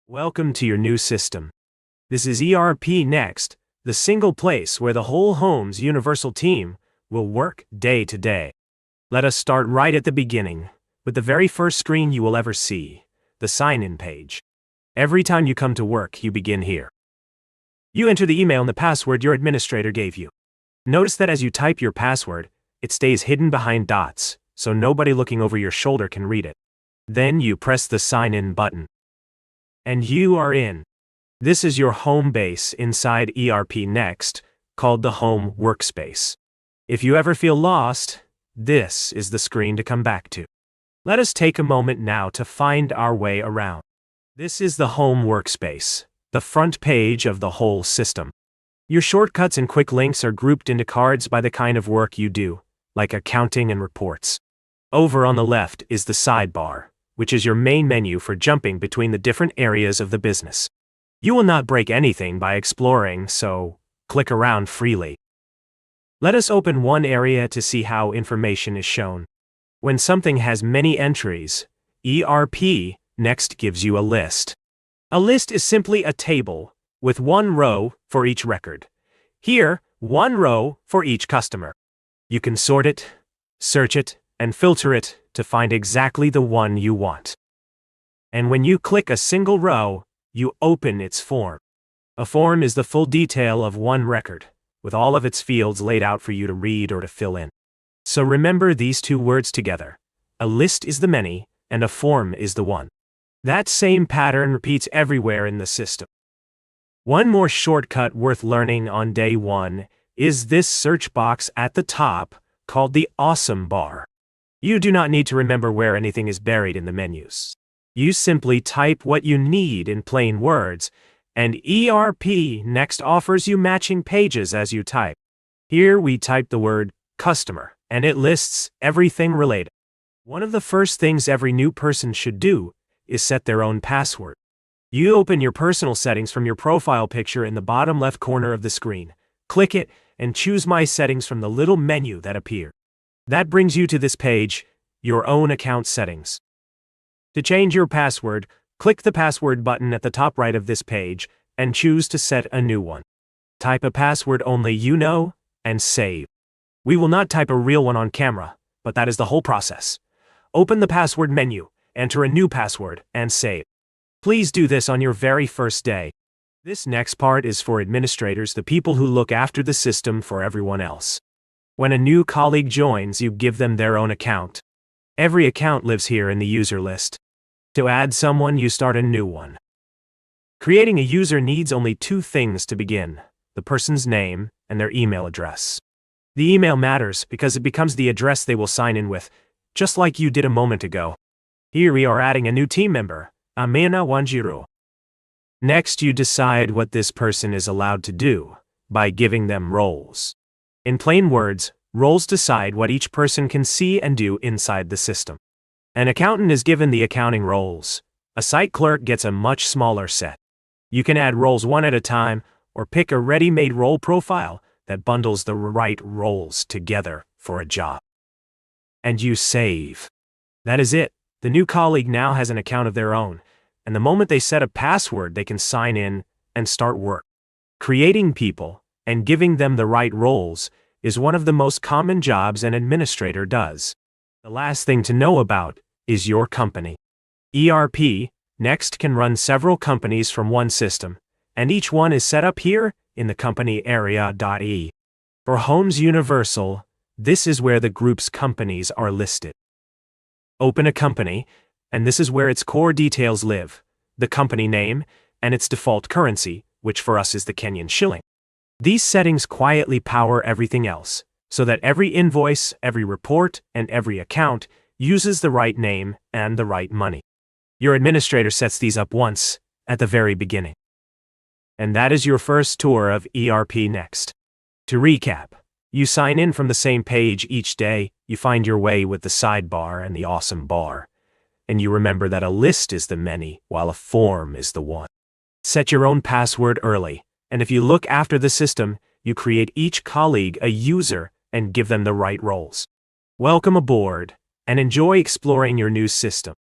Welcome to your new system. This is ERPNext, the single place where the whole home's universal team will work day to day. Let us start right at the beginning, with the very first screen you will ever see, the sign-in page. Every time you come to work, you begin here. You enter the email and the password your administrator gave you. Notice that as you type your password, it stays hidden behind dots, so nobody looking over your shoulder can read it. Then you press the sign-in button. And you are in. This is your home base inside ERPNext, called the Home Workspace. If you ever feel lost, this is the screen to come back to. Let us take a moment now to find our way around. This is the Home Workspace, the front page of the whole system. Your shortcuts and quick links are grouped into cards by the kind of work you do, like accounting and reports. Over on the left is the sidebar, which is your main menu for jumping between the different areas of the business. You will not break anything by exploring, so click around freely. Let us open one area to see how information is shown. When something has many entries, ERPNext gives you a list. A list is simply a table with one row for each record. Here, one row for each customer. You can sort it, search it, and filter it to find exactly the one you want. And when you click a single row, you open its form. A form is the full detail of one record, with all of its fields laid out for you to read or to fill in. So remember these two words together. A list is the many, and a form is the one. That same pattern repeats everywhere in the system. One more shortcut worth learning on day one is this search box at the top called the Awesome bar. You do not need to remember where anything is buried in the menus. You simply type what you need in plain words, and ERPNext offers you matching pages as you type. Here we type the word customer, and it lists everything related. One of the first things every new person should do is set their own password. You open your personal settings from your profile picture in the bottom left corner of the screen. Click it and choose My Settings from the little menu that appears. That brings you to this page, Your Own Account Settings. To change your password, click the password button at the top right of this page and choose to set a new one. Type a password only you know and save. We will not type a real one on camera, but that is the whole process. Open the password menu, enter a new password, and save. Please do this on your very first day. This next part is for administrators, the people who look after the system for everyone else. When a new colleague joins, you give them their own account. Every account lives here in the user list. To add someone, you start a new one. Creating a user needs only two things to begin: the person's name and their email address. The email matters because it becomes the address they will sign in with, just like you did a moment ago. Here we are adding a new team member, Amina Wanjiru. Next, you decide what this person is allowed to do by giving them roles. In plain words, roles decide what each person can see and do inside the system. An accountant is given the accounting roles. A site clerk gets a much smaller set. You can add roles one at a time or pick a ready-made role profile that bundles the right roles together for a job. And you save. That is it. The new colleague now has an account of their own, and the moment they set a password, they can sign in and start work. Creating people and giving them the right roles is one of the most common jobs an administrator does. The last thing to know about is your company. ERPNext can run several companies from one system, and each one is set up here in the company area.e. For Homes Universal, this is where the group's companies are listed. Open a company, and this is where its core details live: the company name and its default currency, which for us is the Kenyan shilling. These settings quietly power everything else, so that every invoice, every report, and every account uses the right name and the right money. Your administrator sets these up once, at the very beginning. And that is your first tour of ERPNext. To recap, you sign in from the same page each day, you find your way with the sidebar and the awesome bar, and you remember that a list is the many, while a form is the one. Set your own password early, and if you look after the system, you create each colleague a user and give them the right roles. Welcome aboard, and enjoy exploring your new system.